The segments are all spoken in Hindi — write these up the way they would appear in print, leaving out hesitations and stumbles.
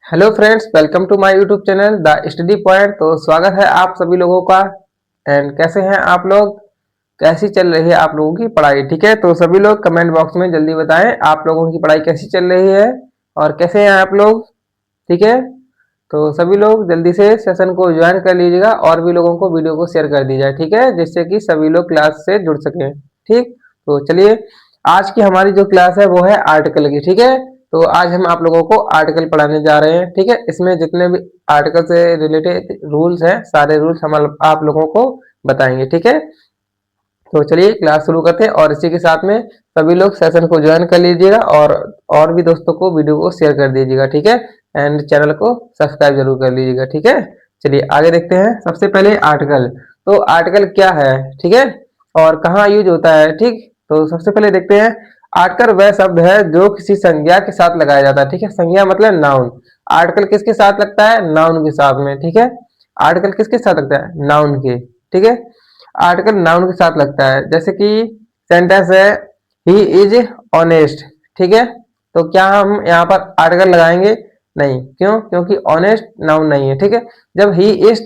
Hello friends, welcome to my YouTube channel The Study Point. तो स्वागत है आप सभी लोगों का। एंड कैसे हैं आप लोग? कैसी चल रही है आप लोगों की पढ़ाई? ठीक है, तो सभी लोग कमेंट बॉक्स में जल्दी बताएं आप लोगों की पढ़ाई कैसी चल रही है और कैसे हैं आप लोग। ठीक है, तो सभी लोग जल्दी से सेशन को ज्वाइन कर लीजिएगा और भी लोगों को वीडियो को शेयर कर दीजिए। ठीक है, जिससे कि सभी लोग क्लास से जुड़ सकें। ठीक, तो चलिए आज की हमारी जो क्लास है वो है आर्टिकल की। ठीक है, तो आज हम आप लोगों को आर्टिकल पढ़ाने जा रहे हैं। ठीक है, इसमें जितने भी आर्टिकल से रिलेटेड रूल्स हैं सारे रूल्स हम आप लोगों को बताएंगे। ठीक है, तो चलिए क्लास शुरू करते हैं और इसी के साथ में सभी लोग सेशन को ज्वाइन कर लीजिएगा और भी दोस्तों को वीडियो को शेयर कर दीजिएगा। ठीक है, एंड चैनल को सब्सक्राइब जरूर कर लीजिएगा। ठीक है, चलिए आगे देखते हैं। सबसे पहले आर्टिकल, तो आर्टिकल क्या है, ठीक है, और कहाँ यूज होता है। ठीक, तो सबसे पहले देखते हैं। आर्टिकल वह शब्द है जो किसी संज्ञा के साथ लगाया जाता है। ठीक है, संज्ञा मतलब नाउन। आर्टिकल किसके साथ लगता है? नाउन के साथ में। ठीक है, आर्टिकल किसके साथ लगता है? नाउन के। ठीक है, आर्टिकल नाउन के साथ लगता है। जैसे कि सेंटेंस है ही इज ऑनेस्ट। ठीक है, तो क्या हम यहाँ पर आर्टिकल लगाएंगे? नहीं। क्यों? क्योंकि ऑनेस्ट नाउन नहीं है। ठीक है, जब ही इज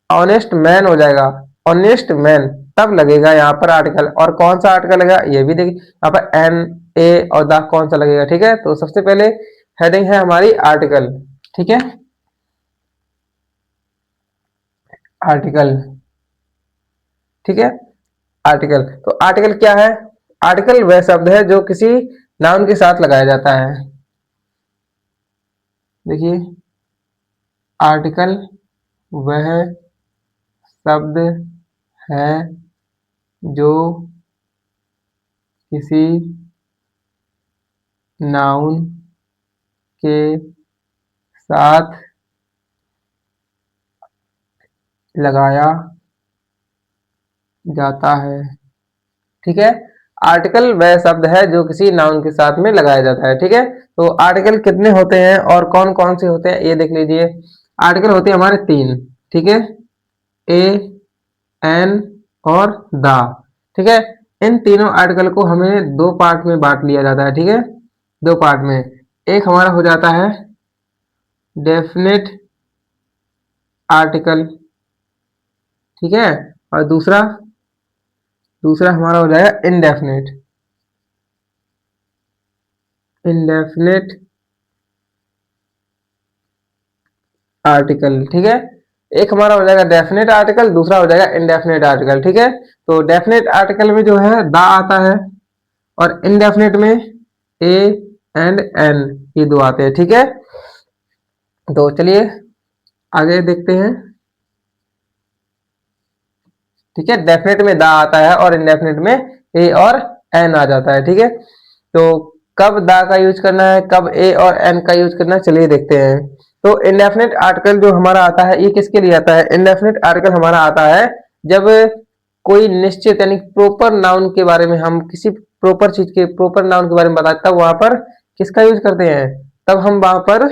ऑनेस्ट मैन हो जाएगा, ऑनेस्ट मैन, तब लगेगा यहाँ पर आर्टिकल। और कौन सा आर्टिकल लगेगा ये भी देखिए, यहाँ पर एन, ए और द कौन सा लगेगा। ठीक है, तो सबसे पहले हेडिंग है हमारी आर्टिकल। ठीक है, आर्टिकल। ठीक है, आर्टिकल, तो आर्टिकल क्या है? आर्टिकल वह शब्द है जो किसी नाउन के साथ लगाया जाता है। देखिए, आर्टिकल वह शब्द है जो किसी नाउन के साथ लगाया जाता है। ठीक है, आर्टिकल वह शब्द है जो किसी नाउन के साथ में लगाया जाता है। ठीक है, तो आर्टिकल कितने होते हैं और कौन कौन से होते हैं ये देख लीजिए। आर्टिकल होते हैं हमारे तीन। ठीक है, ए, एन और द। ठीक है, इन तीनों आर्टिकल को हमें दो पार्ट में बांट लिया जाता है। ठीक है, दो पार्ट में। एक हमारा हो जाता है डेफिनेट आर्टिकल। ठीक है, और दूसरा दूसरा हमारा हो जाएगा इनडेफिनेट। Indefinite article. ठीक है, एक हमारा हो जाएगा डेफिनेट आर्टिकल, दूसरा हो जाएगा इनडेफिनेट आर्टिकल। ठीक है, तो डेफिनेट आर्टिकल में जो है दा आता है और इनडेफिनेट में ए एंड एन, ये दो आते हैं। ठीक है, तो चलिए आगे देखते हैं। ठीक है, डेफिनेट में दा आता है और इनडेफिनेट में ए और एन आ जाता है। ठीक है, तो कब दा का यूज करना है, कब ए और एन का यूज करना है, चलिए देखते हैं। तो इनडेफिनेट आर्टिकल जो हमारा आता है ये किसके लिए आता है? इनडेफिनेट आर्टिकल हमारा आता है जब कोई निश्चित यानी प्रॉपर नाउन के बारे में, हम किसी प्रॉपर चीज के प्रॉपर नाउन के बारे में बताते हैं, वहां पर किसका यूज करते हैं? तब हम वहां पर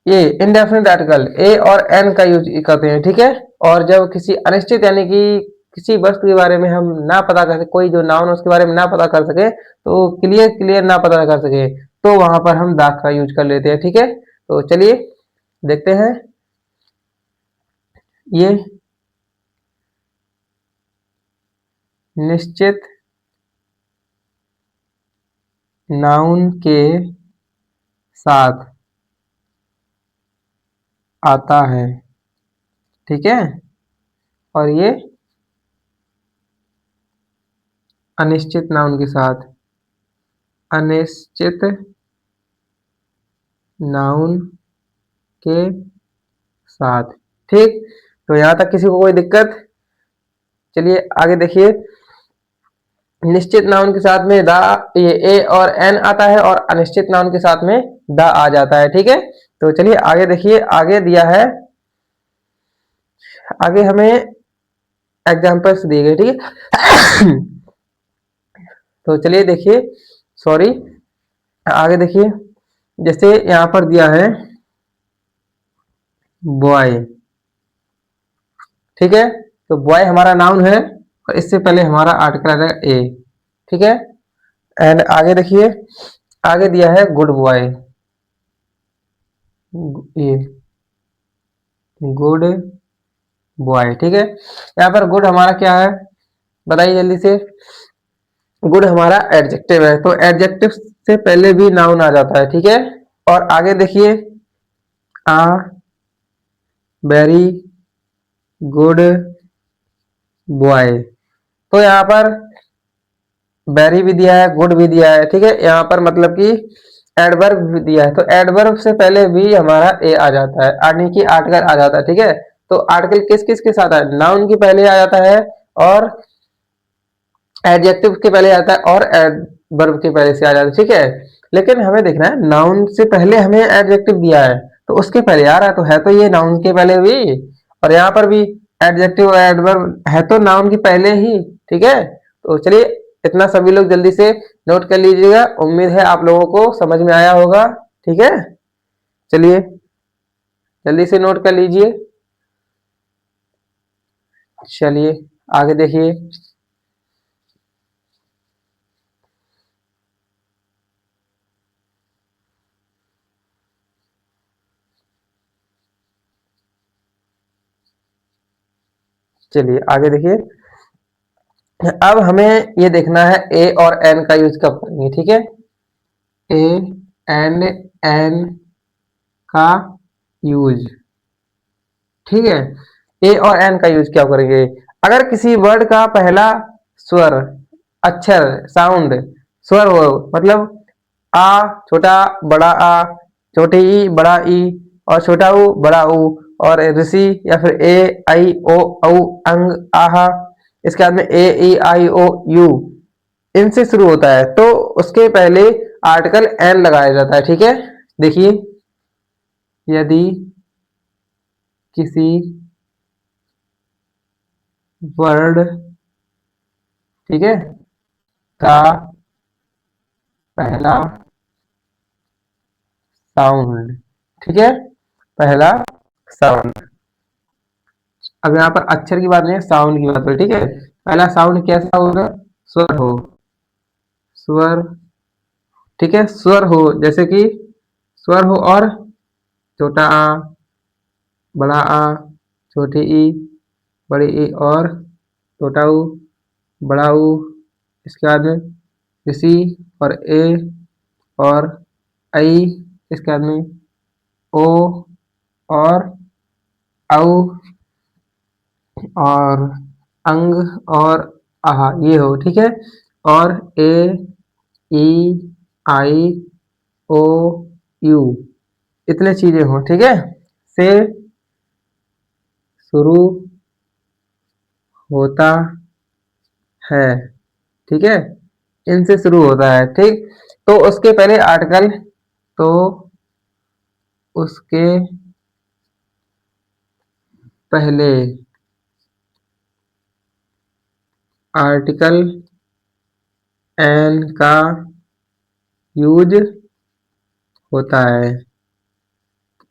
ये इनडेफिनेट आर्टिकल ए और एन का यूज करते हैं। ठीक है, और जब किसी अनिश्चित यानी कि किसी वस्तु के बारे में हम ना पता कर सके, कोई जो नाउन है उसके बारे में ना पता कर सके, तो क्लियर क्लियर ना पता कर सके, तो वहां पर हम दाग का यूज कर लेते हैं। ठीक है, तो चलिए देखते हैं। ये निश्चित नाउन के साथ आता है। ठीक है, और ये अनिश्चित नाउन के साथ, अनिश्चित नाउन के साथ। ठीक, तो यहां तक किसी को कोई दिक्कत? चलिए आगे देखिए। निश्चित नाउन के साथ में दा, ये ए और एन आता है और अनिश्चित नाउन के साथ में दा आ जाता है। ठीक है, तो चलिए आगे देखिए। आगे दिया है, आगे हमें एग्जांपल्स दिए गए। ठीक है तो चलिए देखिए, सॉरी, आगे देखिए। जैसे यहाँ पर दिया है बॉय। ठीक है, तो बॉय हमारा नाउन है और इससे पहले हमारा आर्टिकल आ जाएगा ए। ठीक है, एंड आगे देखिए, आगे दिया है गुड बॉय। ये गुड बॉय। ठीक है, यहाँ पर गुड हमारा क्या है बताइए जल्दी से। गुड हमारा एडजेक्टिव है, तो एडजेक्टिव से पहले भी नाउन आ जाता है। ठीक है, और आगे देखिए, आ वेरी गुड बॉय, तो यहाँ पर वेरी भी दिया है, गुड भी दिया है। ठीक है, यहाँ पर मतलब कि एडवर्ब भी दिया है, तो एडवर्ब से पहले भी हमारा ए आ जाता है, यानी कि आर्टिकल आ जाता है। ठीक है, तो आर्टिकल किस किस के साथ है, नाउन के पहले आ जाता है और एडजेक्टिव के पहले आता है और एडवर्ब के पहले से आ जाता है। ठीक है, लेकिन हमें देखना है नाउन से पहले हमें एडजेक्टिव दिया है तो उसके पहले आ रहा है, तो है तो ये नाउन के पहले भी, और यहाँ पर भी एडजेक्टिव और एडवर्ब है तो नाउन के पहले ही। ठीक है, तो चलिए इतना सभी लोग जल्दी से नोट कर लीजिएगा, उम्मीद है आप लोगों को समझ में आया होगा। ठीक है, चलिए जल्दी से नोट कर लीजिए। चलिए आगे देखिए, चलिए आगे देखिए। अब हमें ये देखना है ए और एन का यूज कब करेंगे। ठीक है, ए एंड एन का यूज। ठीक है, ए और एन का यूज क्या करेंगे, अगर किसी वर्ड का पहला स्वर, अक्षर, साउंड, स्वर हो, मतलब आ, छोटा बड़ा आ, छोटे ई बड़ा ई, और छोटा ऊ बड़ा ऊ, और ऋषि या फिर ए आई ओ औ अंग आहा, इसके बाद में ए ई आई ओ यू, इनसे शुरू होता है तो उसके पहले आर्टिकल एन लगाया जाता है। ठीक है, देखिए, यदि किसी वर्ड, ठीक है, का पहला साउंड, ठीक है, पहला साउंड, अब यहाँ पर अक्षर की बात नहीं है, साउंड की बात है। ठीक है, पहला साउंड कैसा होगा, स्वर हो, स्वर। ठीक है, स्वर हो, जैसे कि स्वर हो और छोटा आ, बड़ा आ, छोटी ई, बड़ी ई, और छोटा ऊ, बड़ा ऊ, इसके बाद में ऋषि और ए और आई, इसके बाद में ओ और औ और अंग और आहा, ये हो। ठीक है, और ए ई आई ओ यू, इतने चीजें हो। ठीक है, से शुरू होता है। ठीक है, इनसे शुरू होता है। ठीक, तो उसके पहले आर्टिकल, तो उसके पहले आर्टिकल एन का यूज होता है।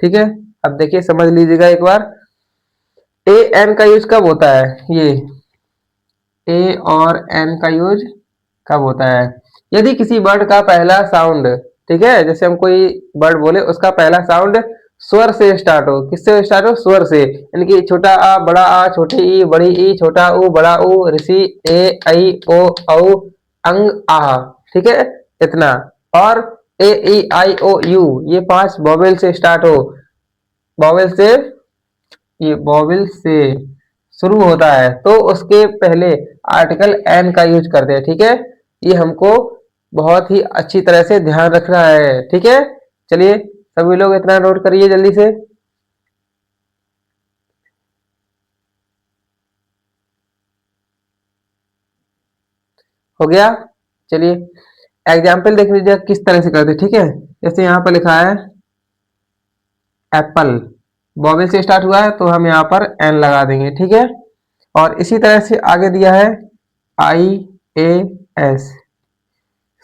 ठीक है, अब देखिए समझ लीजिएगा एक बार, ए एन का यूज कब होता है, ये ए और एन का यूज कब होता है, यदि किसी वर्ड का पहला साउंड, ठीक है, जैसे हम कोई वर्ड बोले उसका पहला साउंड स्वर से स्टार्ट हो, किससे स्टार्ट हो, स्वर से, यानी कि छोटा आ बड़ा आ, छोटी ई बड़ी ई, छोटा ऊ बड़ा ऊ, ऋषि ए आई ओ औ अंग आ। ठीक है, इतना, और ए ई आई ओ यू, ये 5 वॉवेल से स्टार्ट हो, वॉवेल से, ये वॉवेल से शुरू होता है तो उसके पहले आर्टिकल एन का यूज करते हैं। ठीक है, ये हमको बहुत ही अच्छी तरह से ध्यान रखना है। ठीक है, चलिए सभी लोग इतना नोट करिए जल्दी से। हो गया, चलिए एग्जाम्पल देख लीजिए किस तरह से करते हैं। ठीक है, जैसे यहाँ पर लिखा है एप्पल, बॉबल से स्टार्ट हुआ है तो हम यहाँ पर एन लगा देंगे। ठीक है, और इसी तरह से आगे दिया है आई ए एस,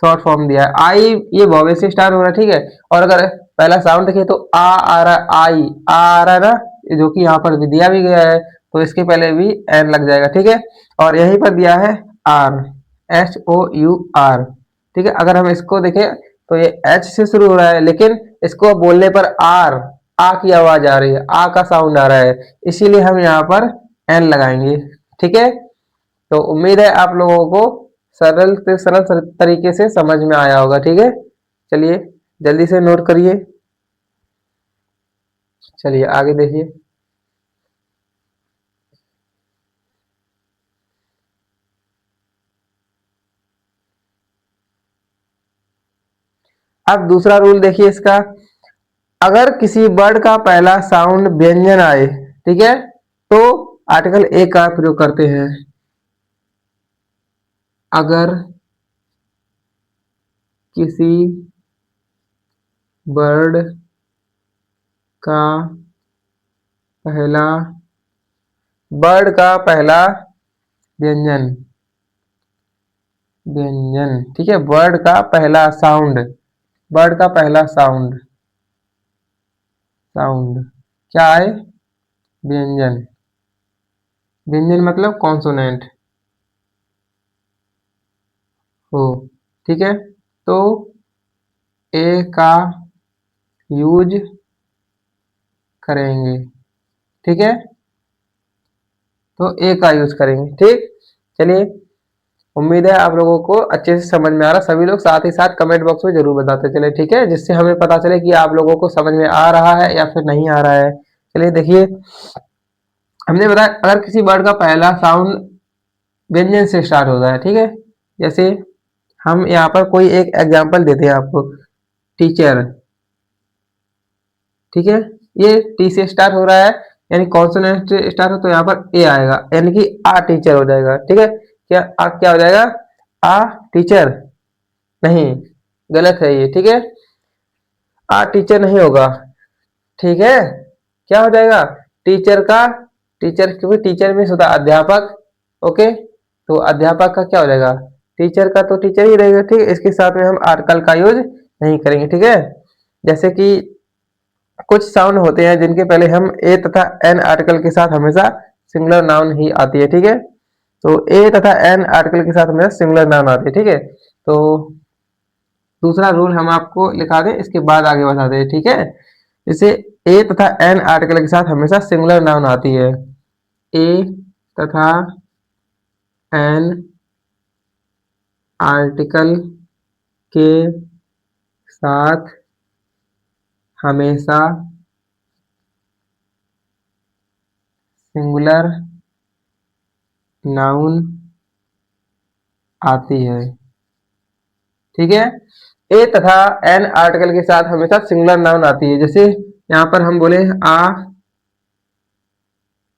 शॉर्ट फॉर्म दिया है आई, ये वॉवेल से स्टार्ट हो रहा है। ठीक है, और अगर पहला साउंड देखे तो आ रहा है, आई आ रहा है ना, जो कि यहाँ पर भी दिया भी गया है, तो इसके पहले भी एन लग जाएगा। ठीक है, और यहीं पर दिया है R, H O U R. ठीक है, अगर हम इसको देखें तो ये एच से शुरू हो रहा है, लेकिन इसको बोलने पर आर, आ की आवाज आ रही है, आ का साउंड आ रहा है, इसीलिए हम यहाँ पर एन लगाएंगे। ठीक है, तो उम्मीद है आप लोगों को सरल से सरल तरीके से समझ में आया होगा। ठीक है, चलिए जल्दी से नोट करिए। चलिए आगे देखिए। अब दूसरा रूल देखिए इसका, अगर किसी वर्ड का पहला साउंड व्यंजन आए, ठीक है, तो आर्टिकल ए का प्रयोग करते हैं। अगर किसी वर्ड का पहला वर्ड का पहला व्यंजन व्यंजन ठीक है, वर्ड का पहला साउंड, वर्ड का पहला साउंड साउंड क्या है? व्यंजन। व्यंजन मतलब कॉन्सोनेंट हो। ठीक है, तो ए का यूज करेंगे। ठीक है, तो ए का यूज करेंगे। ठीक, चलिए उम्मीद है आप लोगों को अच्छे से समझ में आ रहा। सभी लोग साथ ही साथ कमेंट बॉक्स में जरूर बताते चले, ठीक है, जिससे हमें पता चले कि आप लोगों को समझ में आ रहा है या फिर नहीं आ रहा है। चलिए देखिए, हमने बताया अगर किसी वर्ड का पहला साउंड व्यंजन से स्टार्ट होता है, ठीक है, जैसे हम यहाँ पर कोई एक एग्जांपल देते हैं आपको, टीचर। ठीक है, ये टी से स्टार्ट हो रहा है, यानी कॉन्सोनेंट से स्टार्ट हो तो यहाँ पर ए आएगा, यानी कि आ टीचर हो जाएगा। ठीक है, क्या हो जाएगा? आ टीचर नहीं, गलत है ये। ठीक है, आ टीचर नहीं होगा। ठीक है, क्या हो जाएगा? टीचर का, टीचर, क्योंकि टीचर में होता है अध्यापक। ओके, तो अध्यापक का क्या हो जाएगा? टीचर का तो टीचर ही रहेगा। ठीक है, इसके साथ में हम आर्टिकल का यूज नहीं करेंगे। ठीक है, जैसे कि कुछ साउंड होते हैं जिनके पहले हम ए तथा एन आर्टिकल के साथ हमेशा सिंगुलर नाउन ही आती है। ठीक है, तो ए तथा एन आर्टिकल के साथ हमेशा सिंगुलर नाउन आती है। ठीक है, तो दूसरा रूल हम आपको लिखा दें, इसके बाद आगे बढ़ा दें। ठीक है, जैसे ए तथा एन आर्टिकल के साथ हमेशा सिंगुलर नाउन आती है। ए तथा एन आर्टिकल के साथ हमेशा सिंगुलर नाउन आती है। ठीक है, ए तथा एन आर्टिकल के साथ हमेशा सिंगुलर नाउन आती है। जैसे यहाँ पर हम बोले आ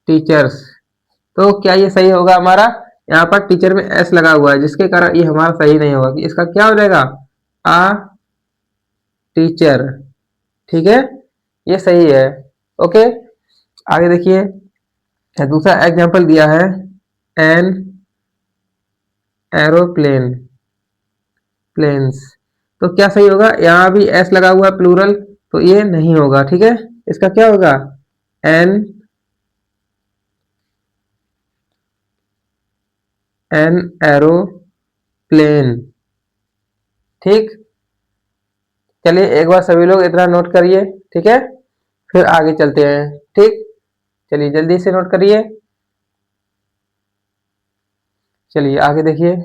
टीचर्स, तो क्या ये सही होगा हमारा? यहाँ पर टीचर में एस लगा हुआ है, जिसके कारण ये हमारा सही नहीं होगा, कि इसका क्या हो जाएगा? आ टीचर। ठीक है, ये सही है। ओके, आगे देखिए, दूसरा एग्जांपल दिया है, एन एरोप्लेन प्लेन्स, तो क्या सही होगा? यहाँ भी एस लगा हुआ है प्लूरल, तो ये नहीं होगा। ठीक है, इसका क्या होगा? An an aeroplane. ठीक, चलिए एक बार सभी लोग इतना नोट करिए। ठीक है, फिर आगे चलते हैं। ठीक, चलिए जल्दी से नोट करिए। चलिए आगे देखिए,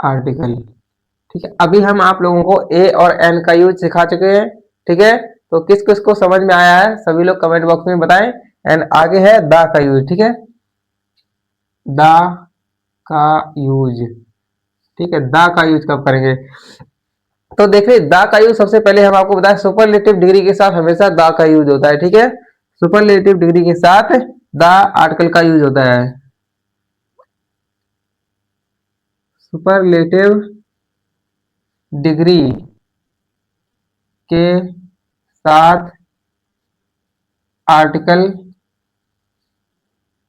आर्टिकल। ठीक है, अभी हम आप लोगों को ए और एन का यूज सिखा चुके हैं। ठीक है, तो किस किस को समझ में आया है सभी लोग कमेंट बॉक्स में बताएं। एंड आगे है द का यूज। ठीक है, द का यूज। ठीक है, द का यूज कब करेंगे? तो देखिए, द का यूज सबसे पहले हम आपको बताएं, सुपरलेटिव डिग्री के साथ हमेशा द का यूज होता है। ठीक है, सुपरलेटिव डिग्री के साथ द आर्टिकल का यूज होता है। सुपरलेटिव डिग्री के साथ आर्टिकल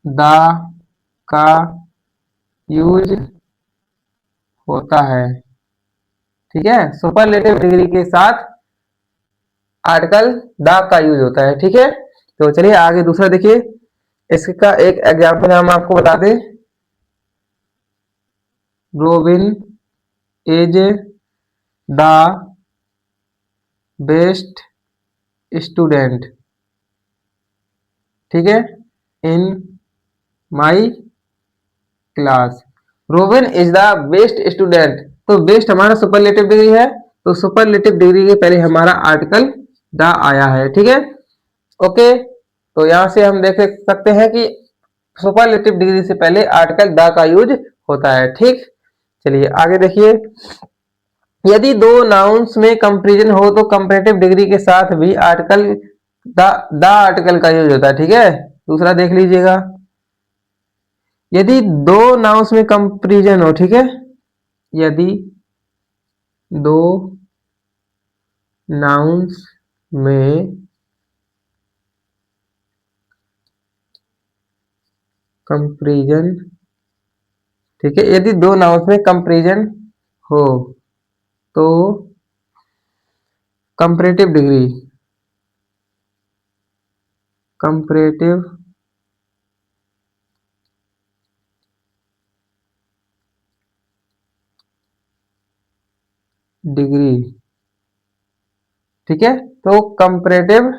द का यूज होता है। ठीक है, सुपरलेटिव डिग्री के साथ आर्टिकल द का यूज होता है। ठीक है, तो चलिए आगे दूसरा देखिए, इसका एक एग्जाम्पल हम आपको बता दें। Robin is the best student, ठीक है, in my class. Robin is the best student, तो बेस्ट हमारा सुपरलेटिव डिग्री है, तो सुपरलेटिव डिग्री के पहले हमारा आर्टिकल द आया है, ठीक है। ओके, तो यहां से हम देख सकते हैं कि सुपरलेटिव डिग्री से पहले आर्टिकल द का यूज होता है, ठीक। चलिए आगे देखिए, यदि दो नाउन्स में कंपैरिजन हो तो कंपैरेटिव डिग्री के साथ भी आर्टिकल द आर्टिकल का यूज होता है, ठीक है। दूसरा देख लीजिएगा, यदि दो नाउन्स में कंपैरिजन हो, ठीक है, यदि दो नाउन्स में कंपैरिजन, ठीक है, यदि दो नाउन्स में कंपैरिजन हो तो कंपैरेटिव डिग्री, कंपैरेटिव डिग्री, ठीक है, तो कंपैरेटिव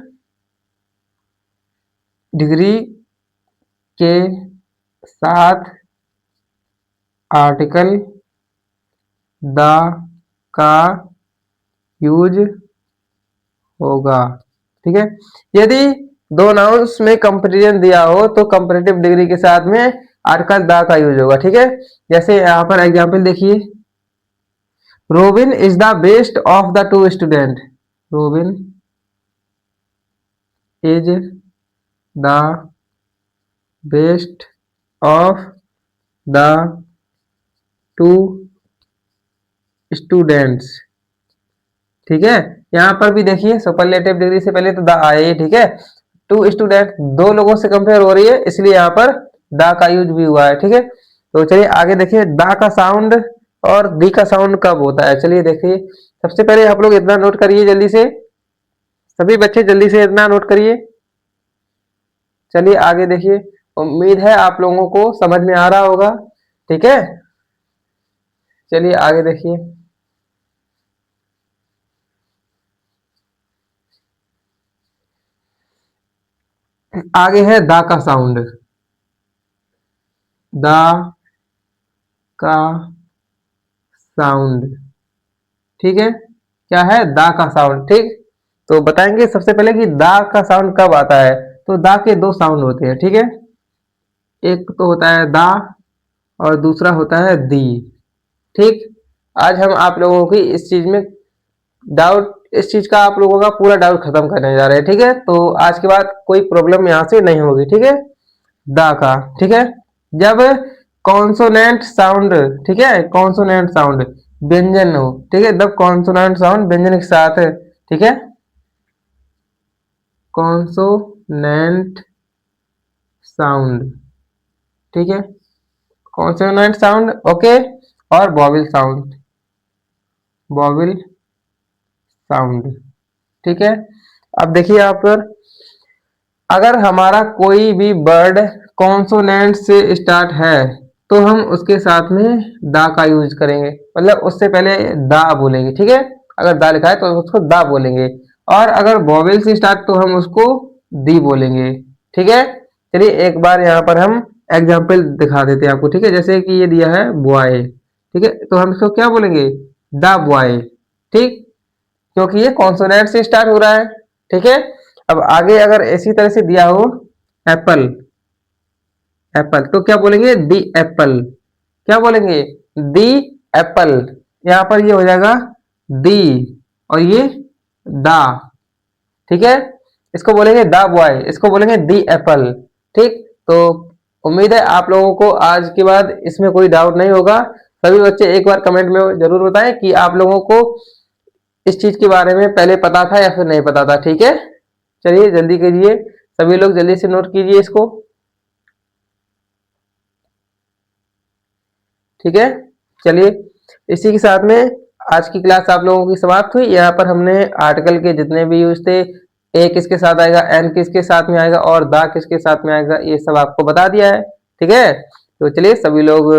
डिग्री के साथ आर्टिकल द का यूज होगा, ठीक है। यदि दो नाउन्स में कंपैरिजन दिया हो तो कंपैरेटिव डिग्री के साथ में आर्टिकल द का यूज होगा, ठीक है। जैसे यहाँ पर एग्जांपल देखिए, robin is the best of the two student, robin is the best of the two students, ठीक है। यहाँ पर भी देखिए सुपरलेटिव डिग्री से पहले तो द आए ही, ठीक है। टू स्टूडेंट, दो लोगों से कंपेयर हो रही है, इसलिए यहाँ पर द का यूज भी हुआ है, ठीक है। तो चलिए आगे देखिए, द का साउंड और दी का साउंड कब होता है, चलिए देखिए। सबसे पहले आप लोग इतना नोट करिए जल्दी से, सभी बच्चे जल्दी से इतना नोट करिए। चलिए आगे देखिए, उम्मीद है आप लोगों को समझ में आ रहा होगा, ठीक है। चलिए आगे देखिए, आगे है द का साउंड, द का साउंड, ठीक है। क्या है, द का साउंड, ठीक। तो बताएंगे सबसे पहले कि द का साउंड कब आता है, तो द के दो साउंड होते हैं, ठीक है। एक तो होता है द और दूसरा होता है दी, ठीक। आज हम आप लोगों की इस चीज में डाउट, इस चीज का आप लोगों का पूरा डाउट खत्म करने जा रहे हैं, ठीक है। तो आज के बाद कोई प्रॉब्लम यहाँ से नहीं होगी, ठीक है। द का, ठीक है, जब कॉन्सोनेंट साउंड, ठीक है, कॉन्सोनेंट साउंड व्यंजन हो, ठीक है, जब कॉन्सोनेंट साउंड व्यंजन के साथ, ठीक है, कॉन्सोनेंट साउंड, ठीक है, कॉन्सोनेंट साउंड, ओके, और वॉवेल साउंड, वॉवेल साउंड, ठीक है। अब देखिए आप, अगर हमारा कोई भी वर्ड कॉन्सोनेंट से स्टार्ट है तो हम उसके साथ में दा का यूज करेंगे, मतलब उससे पहले दा बोलेंगे, ठीक है। अगर दा लिखा है तो उसको दा बोलेंगे, और अगर वॉवेल से स्टार्ट तो हम उसको दी बोलेंगे, ठीक है। चलिए एक बार यहाँ पर हम एग्जाम्पल दिखा देते हैं आपको, ठीक है। जैसे कि ये दिया है बॉय, ठीक है, तो हम इसको क्या बोलेंगे, द बॉय, ठीक, क्योंकि ये कॉन्सोनेंट से स्टार्ट हो रहा है, ठीक है। अब आगे अगर इसी तरह से दिया हो एप्पल, एप्पल, तो क्या बोलेंगे, दी एप्पल, क्या बोलेंगे, दी एप्पल। यहां पर ये हो जाएगा दी और ये दा, ठीक है। इसको बोलेंगे दा बॉय, इसको बोलेंगे दी एप्पल, ठीक। तो उम्मीद है आप लोगों को आज के बाद इसमें कोई डाउट नहीं होगा। सभी बच्चे एक बार कमेंट में जरूर बताएं कि आप लोगों को इस चीज के बारे में पहले पता था या फिर नहीं पता था, ठीक है। चलिए जल्दी कीजिए, सभी लोग जल्दी से नोट कीजिए इसको, ठीक है। चलिए इसी के साथ में आज की क्लास आप लोगों की समाप्त हुई। यहाँ पर हमने आर्टिकल के जितने भी यूज थे, ए किसके साथ आएगा, एन किसके साथ में आएगा और दा किसके साथ में आएगा, ये सब आपको बता दिया है। ठीक है, तो चलिए सभी लोग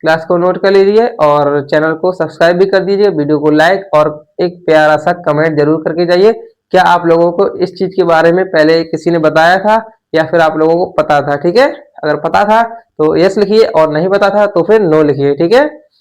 क्लास को नोट कर लीजिए और चैनल को सब्सक्राइब भी कर दीजिए, वीडियो को लाइक और एक प्यारा सा कमेंट जरूर करके जाइए। क्या आप लोगों को इस चीज के बारे में पहले किसी ने बताया था या फिर आप लोगों को पता था? ठीक है, अगर पता था तो यस लिखिए और नहीं पता था तो फिर नो लिखिए। ठीक है,